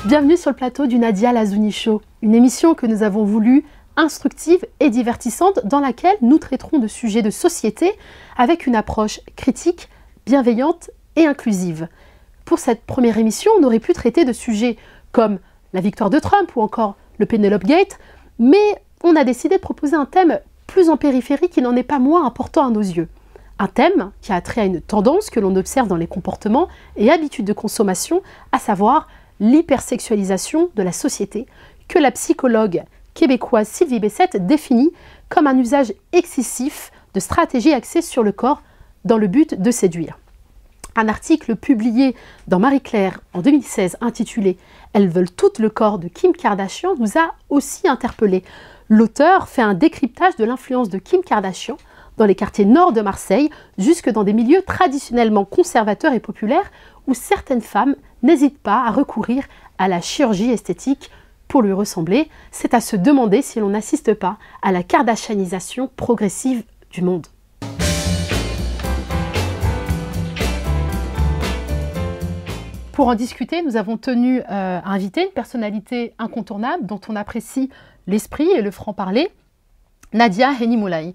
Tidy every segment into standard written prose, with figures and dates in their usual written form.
Bienvenue sur le plateau du Nadia Lazouni Show, une émission que nous avons voulu instructive et divertissante dans laquelle nous traiterons de sujets de société avec une approche critique, bienveillante et inclusive. Pour cette première émission, on aurait pu traiter de sujets comme la victoire de Trump ou encore le Penelope Gate, mais on a décidé de proposer un thème plus en périphérie qui n'en est pas moins important à nos yeux. Un thème qui a trait à une tendance que l'on observe dans les comportements et habitudes de consommation, à savoir l'hypersexualisation de la société, que la psychologue québécoise Sylvie Bessette définit comme un usage excessif de stratégies axées sur le corps dans le but de séduire. Un article publié dans Marie-Claire en 2016 intitulé « Elles veulent toutes le corps de Kim Kardashian » nous a aussi interpellés. L'auteur fait un décryptage de l'influence de Kim Kardashian dans les quartiers nord de Marseille, jusque dans des milieux traditionnellement conservateurs et populaires où certaines femmes n'hésitent pas à recourir à la chirurgie esthétique pour lui ressembler. C'est à se demander si l'on n'assiste pas à la kardashianisation progressive du monde. Pour en discuter, nous avons tenu à inviter une personnalité incontournable dont on apprécie l'esprit et le franc-parler, Nadia Henni-Moulay.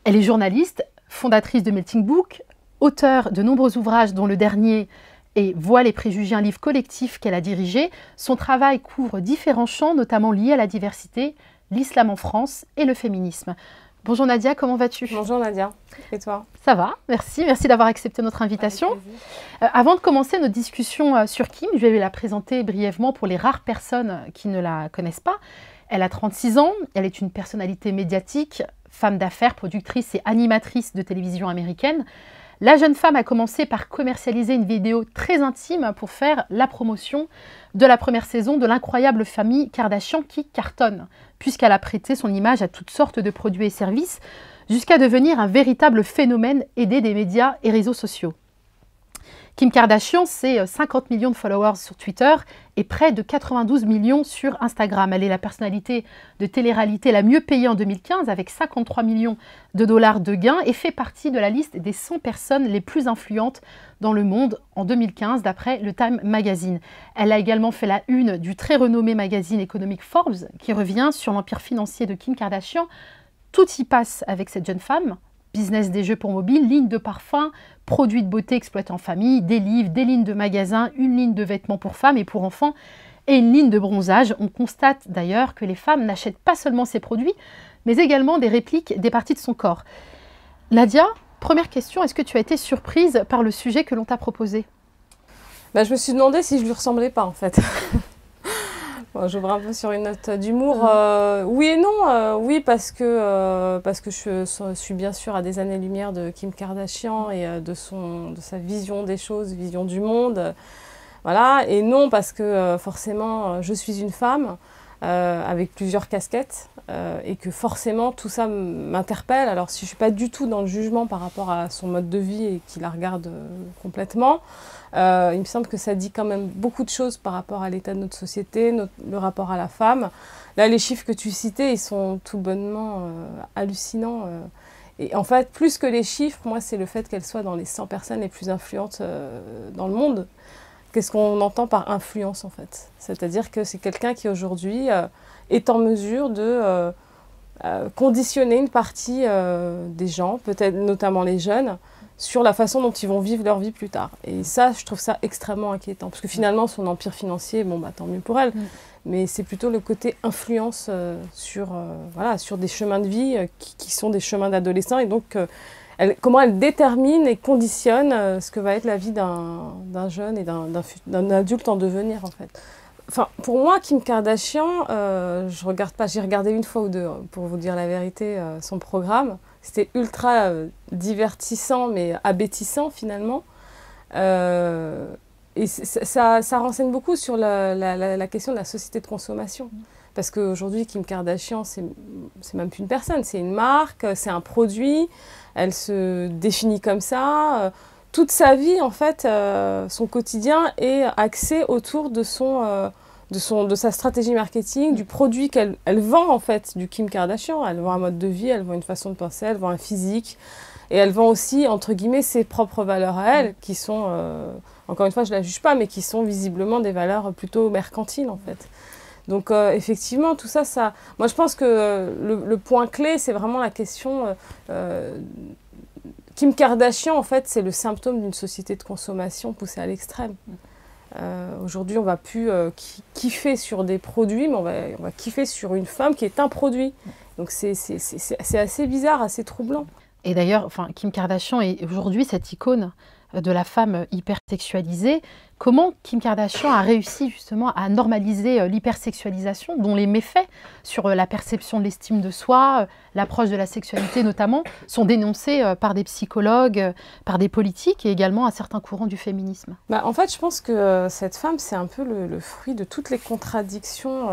Elle est journaliste, fondatrice de Melting Book, auteure de nombreux ouvrages dont le dernier est Voile et préjugés, un livre collectif qu'elle a dirigé. Son travail couvre différents champs, notamment liés à la diversité, l'islam en France et le féminisme. Bonjour Nadia, comment vas-tu? Bonjour Nadia, et toi? Ça va, merci. Merci d'avoir accepté notre invitation. Avant de commencer notre discussion sur Kim, je vais la présenter brièvement pour les rares personnes qui ne la connaissent pas. Elle a 36 ans, elle est une personnalité médiatique, femme d'affaires, productrice et animatrice de télévision américaine. La jeune femme a commencé par commercialiser une vidéo très intime pour faire la promotion de la première saison de l'incroyable famille Kardashian qui cartonne, puisqu'elle a prêté son image à toutes sortes de produits et services, jusqu'à devenir un véritable phénomène aidé des médias et réseaux sociaux. Kim Kardashian, c'est 50 millions de followers sur Twitter et près de 92 millions sur Instagram. Elle est la personnalité de télé-réalité la mieux payée en 2015 avec 53 millions de dollars de gains et fait partie de la liste des 100 personnes les plus influentes dans le monde en 2015 d'après le Time Magazine. Elle a également fait la une du très renommé magazine économique Forbes qui revient sur l'empire financier de Kim Kardashian. Tout y passe avec cette jeune femme. Business des jeux pour mobile, ligne de parfums, produits de beauté exploités en famille, des livres, des lignes de magasins, une ligne de vêtements pour femmes et pour enfants et une ligne de bronzage. On constate d'ailleurs que les femmes n'achètent pas seulement ces produits, mais également des répliques des parties de son corps. Nadia, première question, est-ce que tu as été surprise par le sujet que l'on t'a proposé? Je me suis demandé si je lui ressemblais pas en fait. Bon, j'ouvre un peu sur une note d'humour. Oui et non. Oui, parce que je suis bien sûr à des années-lumière de Kim Kardashian et de sa vision des choses, vision du monde. Voilà. Et non, parce que forcément, je suis une femme avec plusieurs casquettes et que forcément, tout ça m'interpelle. Alors, si je ne suis pas du tout dans le jugement par rapport à son mode de vie et qui la regarde complètement, il me semble que ça dit quand même beaucoup de choses par rapport à l'état de notre société, le rapport à la femme. Là, les chiffres que tu citais, ils sont tout bonnement hallucinants. Et en fait, plus que les chiffres, moi, c'est le fait qu'elle soit dans les 100 personnes les plus influentes dans le monde. Qu'est-ce qu'on entend par influence, en fait? C'est-à-dire que c'est quelqu'un qui, aujourd'hui, est en mesure de conditionner une partie des gens, peut-être notamment les jeunes, sur la façon dont ils vont vivre leur vie plus tard. Et ça, je trouve ça extrêmement inquiétant. Parce que finalement, son empire financier, bon, tant mieux pour elle, mais c'est plutôt le côté influence sur des chemins de vie qui sont des chemins d'adolescents. Et donc, comment elle détermine et conditionne ce que va être la vie d'un jeune et d'un adulte en devenir, en fait. Enfin, pour moi, Kim Kardashian, je regarde pas, j'ai regardé une fois ou deux, pour vous dire la vérité, son programme. C'était ultra divertissant, mais abêtissant finalement. Et ça renseigne beaucoup sur la question de la société de consommation. Parce qu'aujourd'hui, Kim Kardashian, c'est même plus une personne, c'est une marque, c'est un produit. Elle se définit comme ça. Toute sa vie, en fait, son quotidien est axé autour de sa stratégie marketing, du produit qu'elle vend, en fait, du Kim Kardashian. Elle vend un mode de vie, elle vend une façon de penser, elle vend un physique. Et elle vend aussi, entre guillemets, ses propres valeurs à elle, qui sont, encore une fois, je ne la juge pas, mais qui sont visiblement des valeurs plutôt mercantiles, en fait. Donc, effectivement, tout ça, moi, je pense que le point clé, c'est vraiment la question... Kim Kardashian, en fait, c'est le symptôme d'une société de consommation poussée à l'extrême. Aujourd'hui, on ne va plus kiffer sur des produits, mais on va kiffer sur une femme qui est un produit. Donc, c'est assez bizarre, assez troublant. Et d'ailleurs, Kim Kardashian est aujourd'hui cette icône de la femme hypersexualisée. Comment Kim Kardashian a réussi justement à normaliser l'hypersexualisation, dont les méfaits sur la perception de l'estime de soi, l'approche de la sexualité notamment, sont dénoncés par des psychologues, par des politiques et également à certains courants du féminisme? En fait, je pense que cette femme, c'est un peu le fruit de toutes les contradictions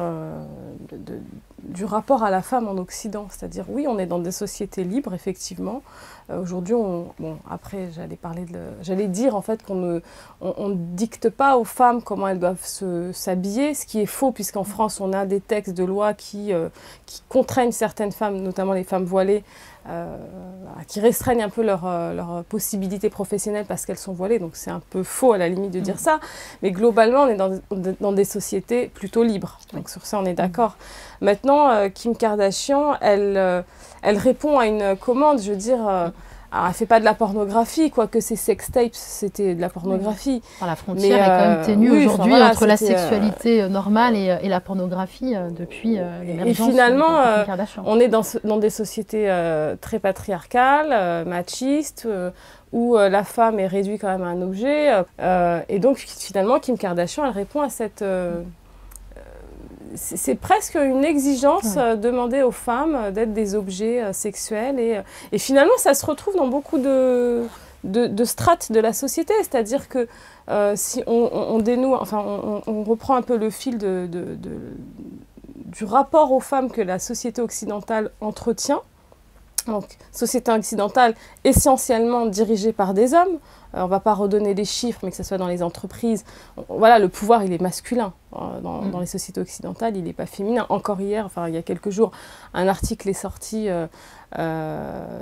du rapport à la femme en Occident. C'est-à-dire, oui, on est dans des sociétés libres, effectivement. Aujourd'hui, après, j'allais dire en fait qu'on ne dicte pas aux femmes comment elles doivent s'habiller, ce qui est faux, puisqu'en France, on a des textes de loi qui contraignent certaines femmes, notamment les femmes voilées, qui restreignent un peu leur possibilités professionnelles parce qu'elles sont voilées. Donc c'est un peu faux à la limite de dire ça. Mais globalement, on est dans des sociétés plutôt libres. Donc sur ça, on est d'accord. Maintenant, Kim Kardashian, elle répond à une commande, je veux dire... alors, elle ne fait pas de la pornographie, quoique ses sextapes, c'était de la pornographie. La frontière est quand même ténue aujourd'hui entre la sexualité normale et la pornographie depuis l'émergence. Et finalement, on est dans des sociétés très patriarcales, machistes, où la femme est réduite quand même à un objet. Et donc, finalement, Kim Kardashian, elle répond à cette... c'est presque une exigence demandée aux femmes d'être des objets sexuels. Et finalement, ça se retrouve dans beaucoup de strates de la société. C'est-à-dire que si on dénoue, on reprend un peu le fil du rapport aux femmes que la société occidentale entretient. Donc, société occidentale essentiellement dirigée par des hommes. On ne va pas redonner les chiffres, mais que ce soit dans les entreprises. Voilà, le pouvoir, il est masculin. Dans les sociétés occidentales, il n'est pas féminin. Encore hier, il y a quelques jours, un article est sorti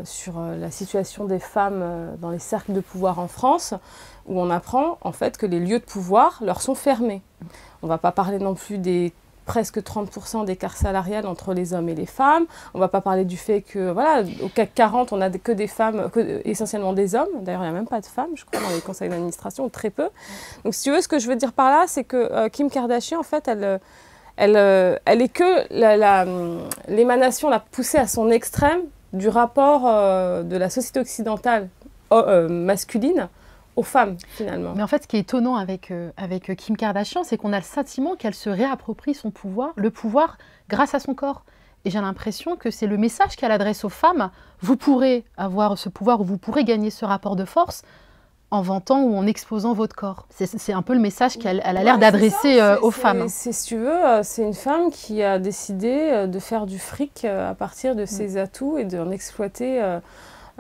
sur la situation des femmes dans les cercles de pouvoir en France, où on apprend en fait que les lieux de pouvoir leur sont fermés. On ne va pas parler non plus des presque 30% d'écart salarial entre les hommes et les femmes. On ne va pas parler du fait que, voilà, au CAC 40, on n'a que des femmes, essentiellement des hommes. D'ailleurs, il n'y a même pas de femmes, je crois, dans les conseils d'administration, ou très peu. Donc, si tu veux, ce que je veux dire par là, c'est que Kim Kardashian, en fait, elle est que l'émanation, la poussée à son extrême du rapport de la société occidentale masculine aux femmes, finalement. Mais en fait, ce qui est étonnant avec Kim Kardashian, c'est qu'on a le sentiment qu'elle se réapproprie son pouvoir, le pouvoir grâce à son corps. Et j'ai l'impression que c'est le message qu'elle adresse aux femmes. Vous pourrez avoir ce pouvoir ou vous pourrez gagner ce rapport de force en vantant ou en exposant votre corps. C'est un peu le message qu'elle a l'air d'adresser aux femmes. Si tu veux, c'est une femme qui a décidé de faire du fric à partir de ses atouts et d'en exploiter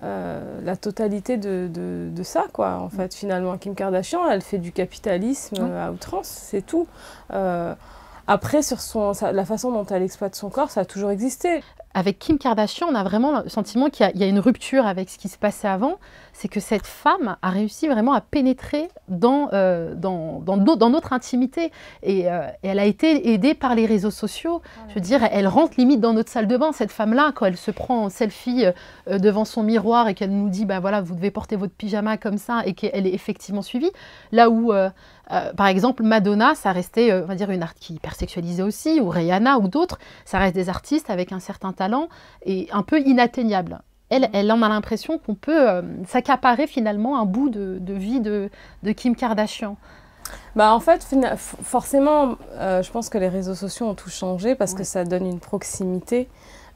la totalité de ça, quoi, en fait, finalement. Kim Kardashian, elle fait du capitalisme à outrance, c'est tout. Après, sur la façon dont elle exploite son corps, ça a toujours existé. Avec Kim Kardashian, on a vraiment le sentiment qu'il y a une rupture avec ce qui se passait avant. C'est que cette femme a réussi vraiment à pénétrer dans notre intimité. Et elle a été aidée par les réseaux sociaux. Je veux dire, elle rentre limite dans notre salle de bain, cette femme-là, quand elle se prend en selfie devant son miroir et qu'elle nous dit, bah voilà, vous devez porter votre pyjama comme ça, et qu'elle est effectivement suivie. Là où, par exemple, Madonna, ça restait, on va dire, une artiste qui est hypersexualisée aussi, ou Rihanna, ou d'autres, ça reste des artistes avec un certain talent et un peu inatteignable. Elle en a l'impression qu'on peut s'accaparer finalement un bout de vie de Kim Kardashian. En fait, forcément, je pense que les réseaux sociaux ont tout changé parce que ça donne une proximité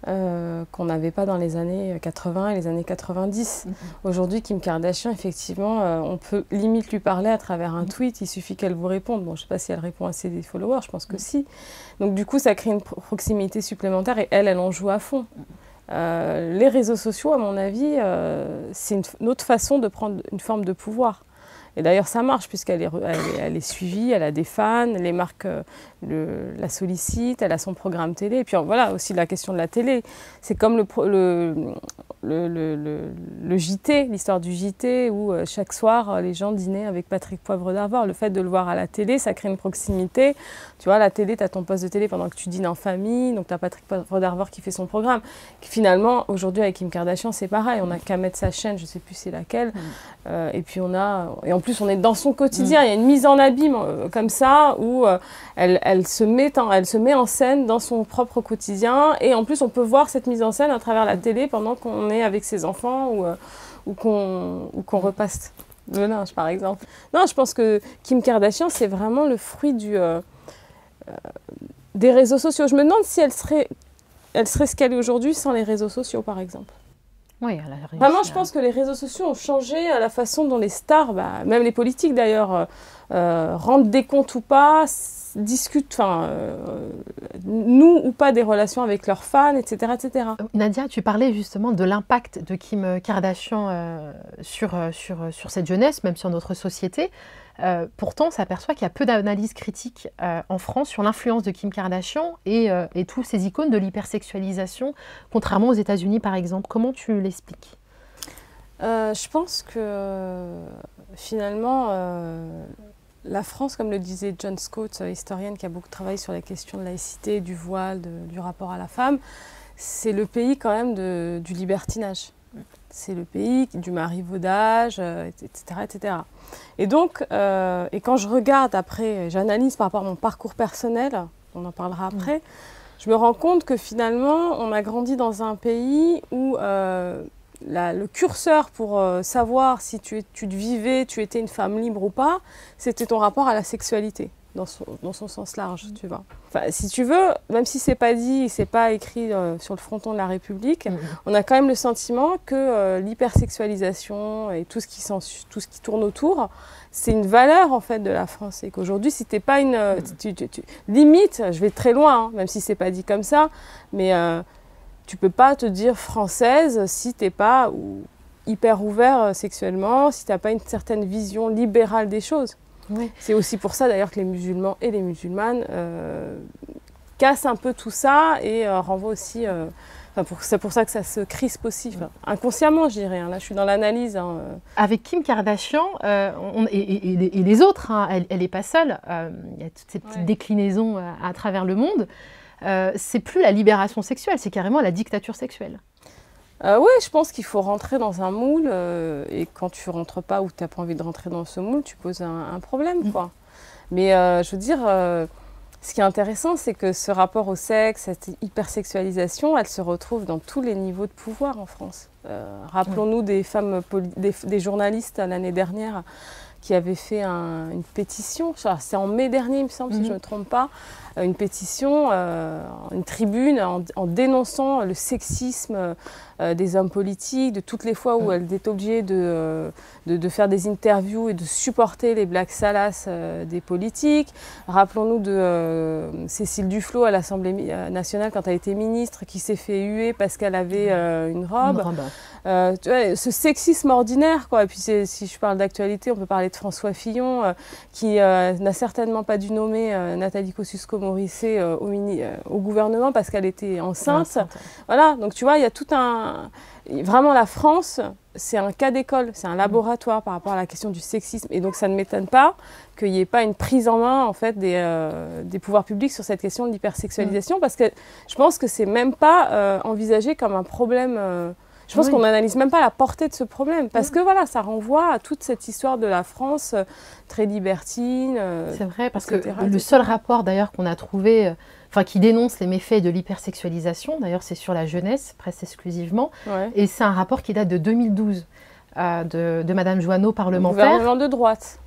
qu'on n'avait pas dans les années 80 et les années 90. Aujourd'hui, Kim Kardashian, effectivement, on peut limite lui parler à travers un tweet, il suffit qu'elle vous réponde. Bon, je ne sais pas si elle répond à ses followers, je pense que si. Donc du coup, ça crée une proximité supplémentaire et elle en joue à fond. Les réseaux sociaux, à mon avis, c'est une autre façon de prendre une forme de pouvoir. Et d'ailleurs, ça marche puisqu'elle est suivie, elle a des fans, les marques la sollicitent, elle a son programme télé. Et puis voilà, aussi la question de la télé. C'est comme le le JT, l'histoire du JT, où chaque soir, les gens dînaient avec Patrick Poivre d'Arvor. Le fait de le voir à la télé, ça crée une proximité. Tu vois, à la télé, tu as ton poste de télé pendant que tu dînes en famille, donc tu as Patrick Poivre d'Arvor qui fait son programme. Finalement, aujourd'hui, avec Kim Kardashian, c'est pareil. On n'a qu'à mettre sa chaîne, je ne sais plus c'est laquelle. Et puis et en plus, on est dans son quotidien. Il y a une mise en abîme comme ça, où elle se met en scène dans son propre quotidien. Et en plus, on peut voir cette mise en scène à travers la télé pendant qu'on est avec ses enfants ou qu'on repasse le linge, par exemple. Non, je pense que Kim Kardashian, c'est vraiment le fruit des réseaux sociaux. Je me demande si elle serait ce qu'elle est aujourd'hui sans les réseaux sociaux, par exemple. Oui, elle a réussi. Vraiment, je pense que les réseaux sociaux ont changé la façon dont les stars, même les politiques d'ailleurs, rendent des comptes ou pas, discutent, nouent ou pas des relations avec leurs fans, etc., etc. Nadia, tu parlais justement de l'impact de Kim Kardashian sur cette jeunesse, même sur notre société. Pourtant, on s'aperçoit qu'il y a peu d'analyses critiques en France sur l'influence de Kim Kardashian et tous ces icônes de l'hypersexualisation, contrairement aux États-Unis par exemple. Comment tu l'expliques ? Je pense que finalement, la France, comme le disait John Scott, historienne qui a beaucoup travaillé sur la question de laïcité, du voile, du rapport à la femme, c'est le pays quand même du libertinage. C'est le pays du marivaudage, etc., etc. Et donc, et quand je regarde après, j'analyse par rapport à mon parcours personnel, on en parlera après, je me rends compte que finalement, on a grandi dans un pays où le curseur pour savoir si tu étais une femme libre ou pas, c'était ton rapport à la sexualité. Dans son sens large, tu vois. Enfin, si tu veux, même si c'est pas dit, c'est pas écrit sur le fronton de la République, on a quand même le sentiment que l'hypersexualisation et tout ce qui tourne autour, c'est une valeur en fait de la France. Et qu'aujourd'hui, si t'es pas une... limite, je vais très loin, hein, même si c'est pas dit comme ça, mais tu peux pas te dire française si t'es pas hyper ouvert sexuellement, si t'as pas une certaine vision libérale des choses. Oui. C'est aussi pour ça d'ailleurs que les musulmans et les musulmanes cassent un peu tout ça et renvoient aussi... c'est pour ça que ça se crispe aussi, inconsciemment je dirais, hein. Là je suis dans l'analyse. Hein. Avec Kim Kardashian et les autres, hein, elle n'est pas seule, il y a toutes ces petites déclinaisons à travers le monde, c'est plus la libération sexuelle, c'est carrément la dictature sexuelle. Oui, je pense qu'il faut rentrer dans un moule et quand tu rentres pas ou tu n'as pas envie de rentrer dans ce moule, tu poses un problème, quoi. Mais je veux dire, ce qui est intéressant, c'est que ce rapport au sexe, cette hypersexualisation, elle se retrouve dans tous les niveaux de pouvoir en France. Rappelons-nous des femmes, des journalistes l'année dernière qui avaient fait une pétition, c'est en mai dernier, il me semble, si je ne me trompe pas, une pétition, une tribune en dénonçant le sexisme des hommes politiques, de toutes les fois où elle était obligée de faire des interviews et de supporter les blagues salaces des politiques. Rappelons-nous de Cécile Duflot à l'Assemblée nationale quand elle était ministre, qui s'est fait huer parce qu'elle avait une robe. Tu vois, ce sexisme ordinaire, quoi. Et puis si je parle d'actualité, on peut parler de François Fillon, qui n'a certainement pas dû nommer Nathalie Kosciusko-Morizet au gouvernement parce qu'elle était enceinte. Voilà, donc tu vois, il y a tout Vraiment, la France, c'est un cas d'école, c'est un laboratoire par rapport à la question du sexisme. Et donc, ça ne m'étonne pas qu'il n'y ait pas une prise en main, en fait, des pouvoirs publics sur cette question de l'hypersexualisation, parce que je pense que c'est même pas envisagé comme un problème... Je pense qu'on n'analyse même pas la portée de ce problème, parce que voilà, ça renvoie à toute cette histoire de la France très libertine. C'est vrai, parce que le seul rapport d'ailleurs qu'on a trouvé, qui dénonce les méfaits de l'hypersexualisation, d'ailleurs c'est sur la jeunesse, presque exclusivement, et c'est un rapport qui date de 2012, de Madame Joanneau, parlementaire. Gouvernement de droite.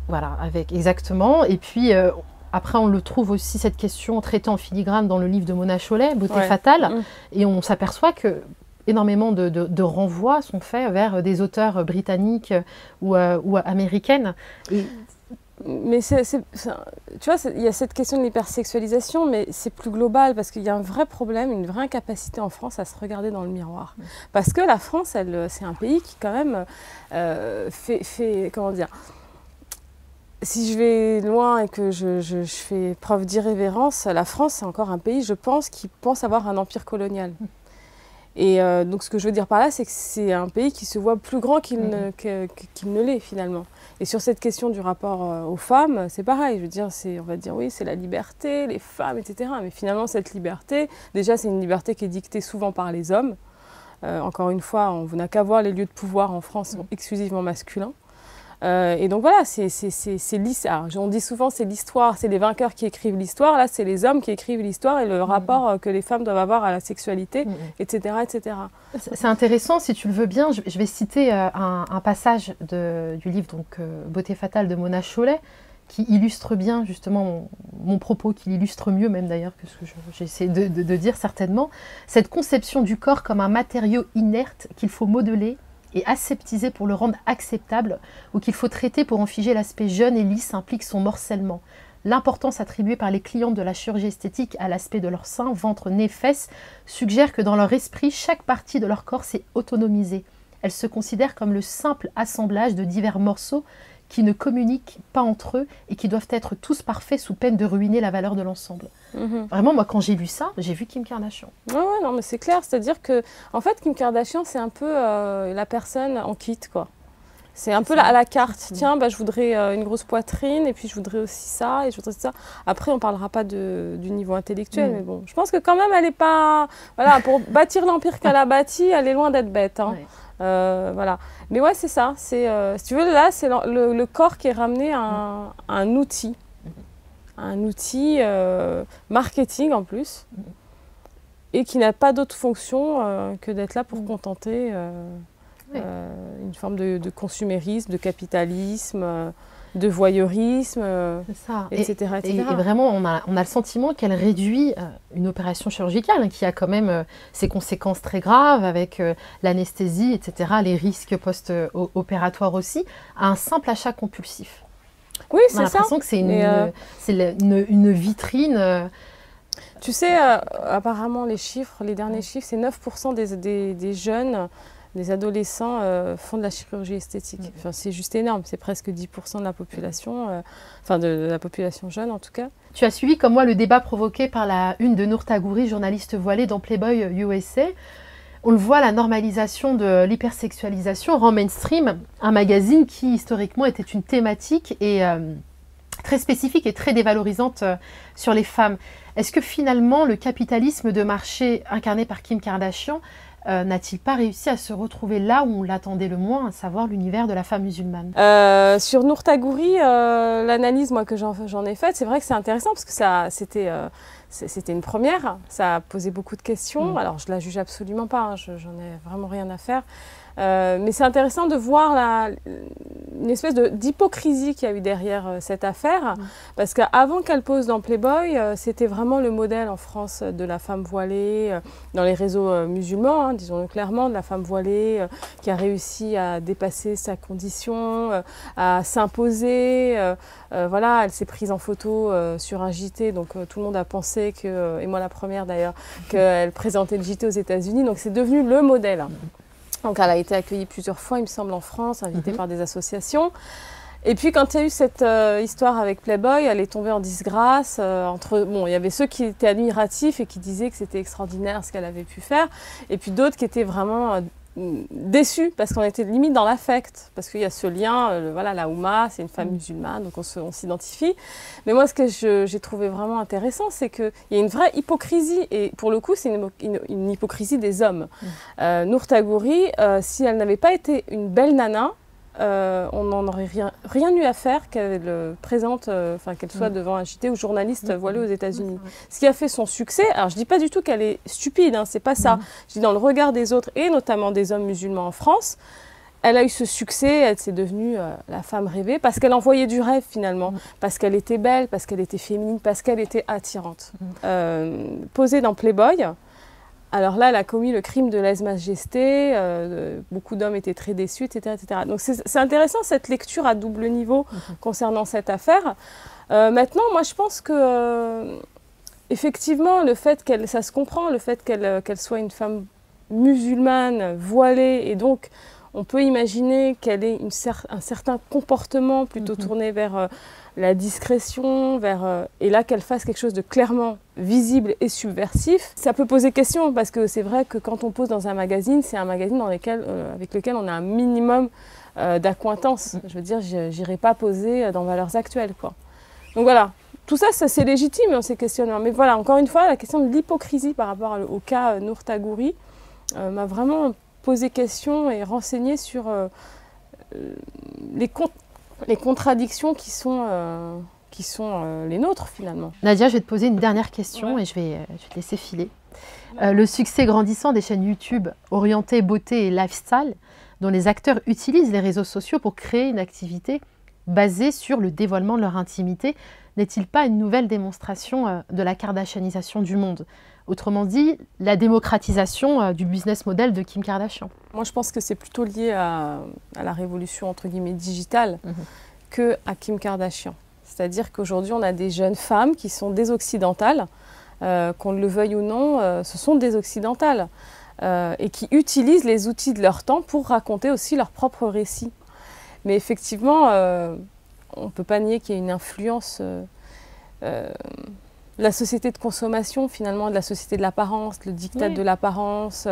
Voilà, exactement, et puis... Après, on le trouve aussi, cette question traitée en filigrane dans le livre de Mona Chollet, Beauté fatale, et on s'aperçoit que énormément de renvois sont faits vers des auteurs britanniques ou américaines. Mais tu vois, il y a cette question de l'hypersexualisation, mais c'est plus global parce qu'il y a un vrai problème, une vraie incapacité en France à se regarder dans le miroir. Parce que la France, c'est un pays qui quand même fait comment dire, si je vais loin et que je fais preuve d'irrévérence, la France, c'est encore un pays, je pense, qui pense avoir un empire colonial. Et donc ce que je veux dire par là, c'est que c'est un pays qui se voit plus grand qu'il ne l'est finalement. Et sur cette question du rapport aux femmes, c'est pareil. Je veux dire, on va dire oui, c'est la liberté, les femmes, etc. Mais finalement, cette liberté, déjà, c'est une liberté qui est dictée souvent par les hommes. Encore une fois, on n'a qu'à voir les lieux de pouvoir en France sont exclusivement masculins. Et donc voilà, on dit souvent c'est l'histoire, c'est les vainqueurs qui écrivent l'histoire. Là, c'est les hommes qui écrivent l'histoire et le rapport que les femmes doivent avoir à la sexualité, etc., etc. C'est intéressant, si tu le veux bien, je vais citer un passage du livre Beauté fatale de Mona Chollet, qui illustre bien justement mon propos, qui l'illustre mieux même d'ailleurs que ce que j'essaie de dire certainement. Cette conception du corps comme un matériau inerte qu'il faut modeler et aseptiser pour le rendre acceptable, ou qu'il faut traiter pour en figer l'aspect jeune et lisse implique son morcellement. L'importance attribuée par les clientes de la chirurgie esthétique à l'aspect de leur sein, ventre, nez, fesses, suggère que dans leur esprit, chaque partie de leur corps s'est autonomisée. Elles se considèrent comme le simple assemblage de divers morceaux qui ne communiquent pas entre eux et qui doivent être tous parfaits sous peine de ruiner la valeur de l'ensemble. Vraiment, moi, quand j'ai lu ça, j'ai vu Kim Kardashian. Ouais, non, mais c'est clair. C'est-à-dire que, en fait, Kim Kardashian, c'est un peu la personne en kit, quoi. C'est un peu à la carte. Tiens, bah, je voudrais une grosse poitrine, et puis je voudrais aussi ça, et je voudrais ça. Après, on ne parlera pas du niveau intellectuel, mais bon, je pense que quand même, elle n'est pas... Voilà, pour bâtir l'empire qu'elle a bâti, elle est loin d'être bête, hein. Voilà. Mais ouais, c'est ça. Si tu veux, là, c'est le corps qui est ramené à un outil. Un outil marketing en plus, et qui n'a pas d'autre fonction que d'être là pour contenter une forme de consumérisme, de capitalisme, de voyeurisme, etc., etc. Et vraiment, on a le sentiment qu'elle réduit une opération chirurgicale qui a quand même ses conséquences très graves avec l'anesthésie, etc., les risques post-opératoires aussi, à un simple achat compulsif. Oui, c'est ça. On a l'impression que c'est une vitrine. Tu sais, apparemment, les derniers chiffres, c'est 9% des jeunes, des adolescents font de la chirurgie esthétique. Enfin, c'est juste énorme, c'est presque 10% de la population, de la population jeune en tout cas. Tu as suivi comme moi le débat provoqué par la une de Nour Tagouri, journaliste voilée dans Playboy USA. On le voit, la normalisation de l'hypersexualisation rend mainstream un magazine qui historiquement était une thématique et très spécifique et très dévalorisante sur les femmes. Est-ce que finalement le capitalisme de marché incarné par Kim Kardashian n'a-t-il pas réussi à se retrouver là où on l'attendait le moins, à savoir l'univers de la femme musulmane? Sur Nour Tagouri, l'analyse que j'en ai faite, c'est vrai que c'est intéressant parce que c'était une première, ça a posé beaucoup de questions. Alors je la juge absolument pas, hein, j'en ai vraiment rien à faire. Mais c'est intéressant de voir une espèce d'hypocrisie qu'il y a eu derrière cette affaire, parce qu'avant qu'elle pose dans Playboy, c'était vraiment le modèle en France de la femme voilée, dans les réseaux musulmans, hein, disons-le clairement, de la femme voilée qui a réussi à dépasser sa condition, à s'imposer. Voilà, elle s'est prise en photo sur un JT, donc tout le monde a pensé et moi la première d'ailleurs, qu'elle présentait le JT aux États-Unis, donc c'est devenu le modèle. Donc elle a été accueillie plusieurs fois, il me semble, en France, invitée par des associations. Et puis quand il y a eu cette histoire avec Playboy, elle est tombée en disgrâce. Il y avait ceux qui étaient admiratifs et qui disaient que c'était extraordinaire ce qu'elle avait pu faire. Et puis d'autres qui étaient vraiment déçus parce qu'on était limite dans l'affect. Parce qu'il y a ce lien, la Ouma, c'est une femme musulmane, donc on s'identifie. Mais moi, ce que j'ai trouvé vraiment intéressant, c'est qu'il y a une vraie hypocrisie. Et pour le coup, c'est une hypocrisie des hommes. Nour Tagouri, si elle n'avait pas été une belle nana, on n'en aurait rien eu à faire qu'elle présente, qu'elle soit devant un JT ou journaliste voilé aux États-Unis. Ce qui a fait son succès, alors je ne dis pas du tout qu'elle est stupide, hein, c'est pas ça. Je dis dans le regard des autres et notamment des hommes musulmans en France, elle a eu ce succès, elle s'est devenue la femme rêvée parce qu'elle envoyait du rêve finalement, parce qu'elle était belle, parce qu'elle était féminine, parce qu'elle était attirante. Posée dans Playboy. Alors là, elle a commis le crime de lèse-majesté, beaucoup d'hommes étaient très déçus, etc. etc. Donc c'est intéressant cette lecture à double niveau concernant cette affaire. Maintenant, moi je pense que, effectivement, le fait ça se comprend, le fait qu'elle soit une femme musulmane, voilée, et donc on peut imaginer qu'elle ait un certain comportement plutôt tourné vers la discrétion, et là qu'elle fasse quelque chose de clairement visible et subversif. Ça peut poser question parce que c'est vrai que quand on pose dans un magazine, c'est un magazine avec lequel on a un minimum d'accointance. Je veux dire, j'irai pas poser dans Valeurs Actuelles, quoi. Donc voilà, tout ça c'est légitime dans ces questionnements. Mais voilà, encore une fois, la question de l'hypocrisie par rapport au cas Nour Tagouri m'a vraiment posé question et renseigné sur les contradictions qui sont les nôtres finalement. Nadia, je vais te poser une dernière question et je vais te laisser filer. Le succès grandissant des chaînes YouTube orientées beauté et lifestyle, dont les acteurs utilisent les réseaux sociaux pour créer une activité basée sur le dévoilement de leur intimité, n'est-il pas une nouvelle démonstration de la kardashianisation du monde? Autrement dit, la démocratisation du business model de Kim Kardashian. Moi, je pense que c'est plutôt lié à la révolution entre guillemets digitale que à Kim Kardashian. C'est-à-dire qu'aujourd'hui, on a des jeunes femmes qui sont des occidentales, qu'on le veuille ou non, ce sont des occidentales, et qui utilisent les outils de leur temps pour raconter aussi leur propre récit. Mais effectivement, on ne peut pas nier qu'il y a une influence de la société de consommation, finalement, de la société de l'apparence, le diktat de l'apparence.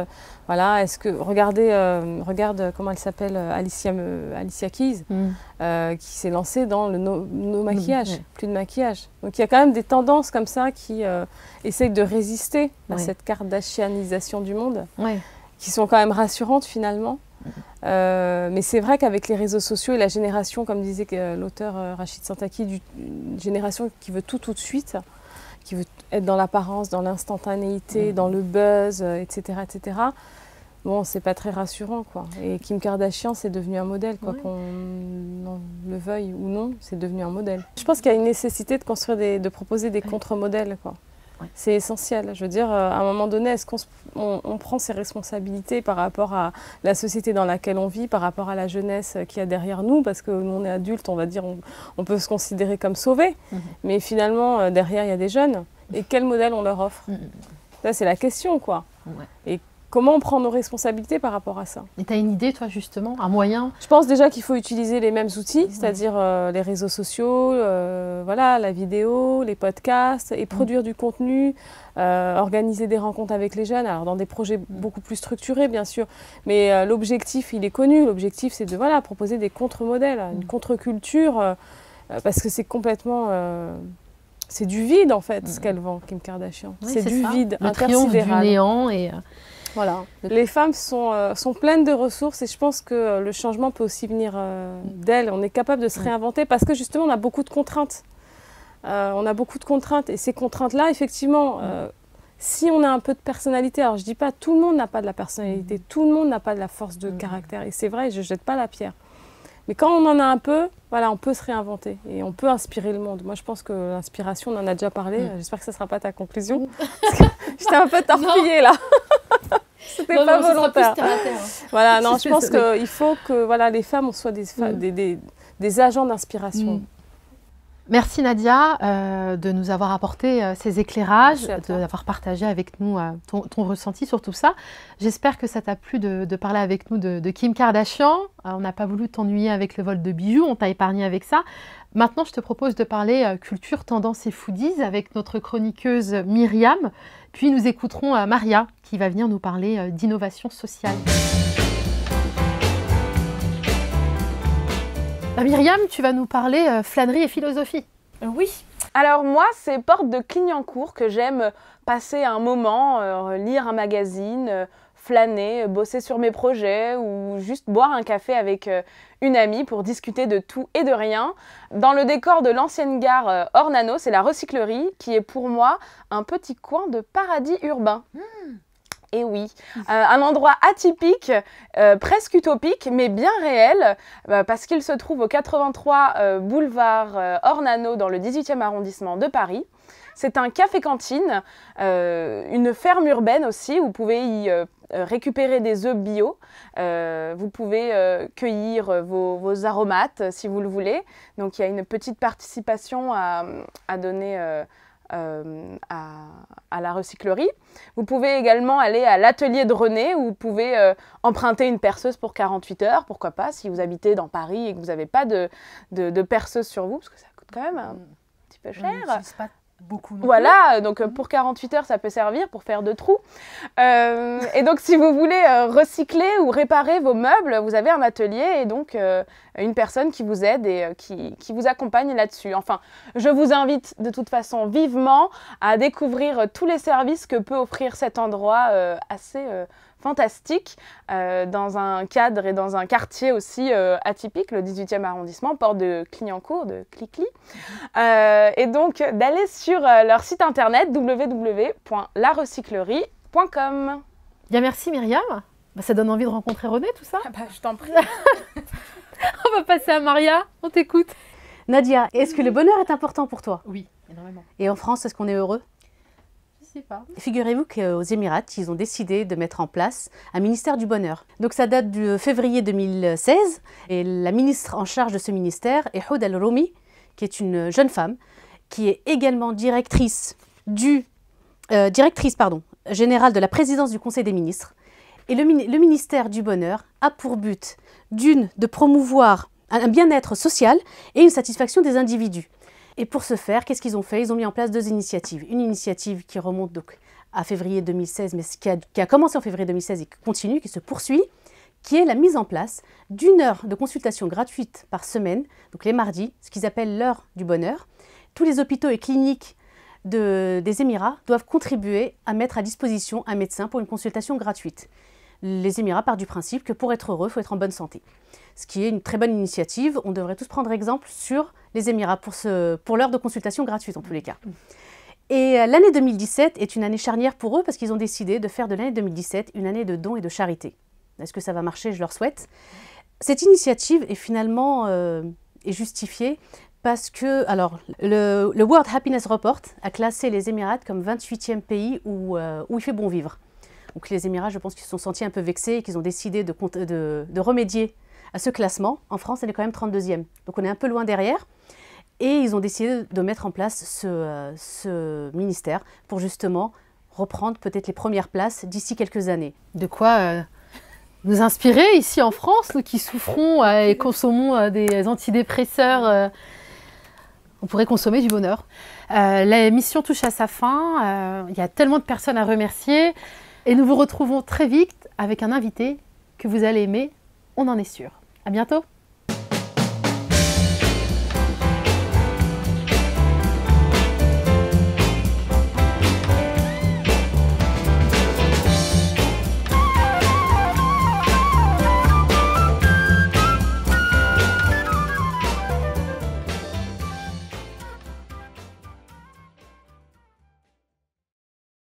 Voilà, est-ce que regarde comment elle s'appelle, Alicia Keys, qui s'est lancée dans le no maquillage, plus de maquillage. Donc il y a quand même des tendances comme ça qui essayent de résister à cette kardashianisation du monde, qui sont quand même rassurantes finalement. Mais c'est vrai qu'avec les réseaux sociaux et la génération, comme disait l'auteur Rachid Santaki, une génération qui veut tout de suite, qui veut être dans l'apparence, dans l'instantanéité, dans le buzz, etc., etc. Bon, c'est pas très rassurant, quoi. Et Kim Kardashian, c'est devenu un modèle, quoi, qu'on le veuille ou non, c'est devenu un modèle. Je pense qu'il y a une nécessité de proposer des contre-modèles, quoi. C'est essentiel. Je veux dire, à un moment donné, est-ce qu'on prend ses responsabilités par rapport à la société dans laquelle on vit, par rapport à la jeunesse qu'il y a derrière nous, parce que nous, on est adultes, on va dire, on peut se considérer comme sauvés, mais finalement, derrière, il y a des jeunes. Et quel modèle on leur offre? Ça, c'est la question, quoi. Et comment on prend nos responsabilités par rapport à ça? Et tu as une idée, toi, justement, un moyen? Je pense déjà qu'il faut utiliser les mêmes outils, c'est-à-dire les réseaux sociaux, voilà, la vidéo, les podcasts, et produire du contenu, organiser des rencontres avec les jeunes, alors dans des projets beaucoup plus structurés, bien sûr. Mais l'objectif, il est connu. L'objectif, c'est de proposer des contre-modèles, une contre-culture, parce que c'est complètement... c'est du vide, en fait, ce qu'elle vend, Kim Kardashian. C'est du vide, le triomphe du néant et... Voilà. Les femmes sont pleines de ressources et je pense que le changement peut aussi venir d'elles. On est capable de se réinventer parce que justement on a beaucoup de contraintes. On a beaucoup de contraintes et ces contraintes-là, effectivement, si on a un peu de personnalité, alors je ne dis pas tout le monde n'a pas de la personnalité, tout le monde n'a pas de la force de caractère et c'est vrai, je ne jette pas la pierre. Mais quand on en a un peu, voilà, on peut se réinventer et on peut inspirer le monde. Moi, je pense que l'inspiration, on en a déjà parlé. J'espère que ce ne sera pas ta conclusion. J'étais un peu torpillée là. C'était pas volontaire. Voilà, non, je pense qu'il faut que les femmes soient des agents d'inspiration. Merci Nadia de nous avoir apporté ces éclairages, d'avoir partagé avec nous ton ressenti sur tout ça. J'espère que ça t'a plu de parler avec nous de Kim Kardashian. On n'a pas voulu t'ennuyer avec le vol de bijoux, on t'a épargné avec ça. Maintenant, je te propose de parler culture, tendance et foodies avec notre chroniqueuse Myriam. Puis nous écouterons Maria qui va venir nous parler d'innovation sociale. Myriam, tu vas nous parler flânerie et philosophie. Oui. Alors moi, c'est porte de Clignancourt que j'aime passer un moment, lire un magazine, flâner, bosser sur mes projets ou juste boire un café avec une amie pour discuter de tout et de rien. Dans le décor de l'ancienne gare Ornano, c'est la recyclerie qui est pour moi un petit coin de paradis urbain. Et oui, un endroit atypique, presque utopique, mais bien réel, parce qu'il se trouve au 83 boulevard Ornano dans le 18e arrondissement de Paris. C'est un café-cantine, une ferme urbaine aussi, où vous pouvez y récupérer des œufs bio, vous pouvez cueillir vos aromates si vous le voulez. Donc il y a une petite participation à donner à la recyclerie. Vous pouvez également aller à l'atelier de René où vous pouvez emprunter une perceuse pour 48 heures, pourquoi pas, si vous habitez dans Paris et que vous n'avez pas de perceuse sur vous, parce que ça coûte quand même un petit peu cher. Beaucoup. Voilà, donc pour 48 heures, ça peut servir pour faire de trous. Et donc, si vous voulez recycler ou réparer vos meubles, vous avez un atelier et donc une personne qui vous aide et qui vous accompagne là-dessus. Enfin, je vous invite de toute façon vivement à découvrir tous les services que peut offrir cet endroit assez fantastique dans un cadre et dans un quartier aussi atypique, le 18e arrondissement, porte de Clignancourt, de Clichy. Et donc d'aller sur leur site internet www.larecyclerie.com. Bien, merci Myriam. Ça donne envie de rencontrer René, tout ça. Je t'en prie. On va passer à Maria, on t'écoute. Nadia, est-ce que le bonheur est important pour toi? Oui, énormément. Et en France, est-ce qu'on est heureux? Je sais pas. Figurez-vous qu'aux Émirats, ils ont décidé de mettre en place un ministère du bonheur. Donc ça date de février 2016 et la ministre en charge de ce ministère est Houd Al-Roumi, qui est une jeune femme qui est également directrice générale de la présidence du Conseil des ministres. Et le ministère du bonheur a pour but de promouvoir un bien-être social et une satisfaction des individus. Et pour ce faire, qu'est-ce qu'ils ont fait? Ils ont mis en place 2 initiatives. Une initiative qui remonte donc à février 2016, mais qui a commencé en février 2016 et qui continue, qui se poursuit, qui est la mise en place d'1 heure de consultation gratuite par semaine, donc les mardis, ce qu'ils appellent l'heure du bonheur. Tous les hôpitaux et cliniques des Émirats doivent contribuer à mettre à disposition un médecin pour une consultation gratuite. Les Émirats partent du principe que pour être heureux, il faut être en bonne santé. Ce qui est une très bonne initiative. On devrait tous prendre exemple sur les Émirats pour l'heure de consultation gratuite en tous les cas. Et l'année 2017 est une année charnière pour eux parce qu'ils ont décidé de faire de l'année 2017 une année de dons et de charité. Est-ce que ça va marcher? Je leur souhaite. Cette initiative est finalement est justifiée parce que le World Happiness Report a classé les Émirats comme 28e pays où il fait bon vivre. Donc les Émirats, je pense qu'ils se sont sentis un peu vexés et qu'ils ont décidé de remédier à ce classement. En France, elle est quand même 32e. Donc on est un peu loin derrière. Et ils ont décidé de mettre en place ce ministère pour justement reprendre peut-être les premières places d'ici quelques années. De quoi nous inspirer ici en France, nous qui souffrons et consommons des antidépresseurs. On pourrait consommer du bonheur. La mission touche à sa fin. Il y a tellement de personnes à remercier. Et nous vous retrouvons très vite avec un invité que vous allez aimer, on en est sûr. À bientôt.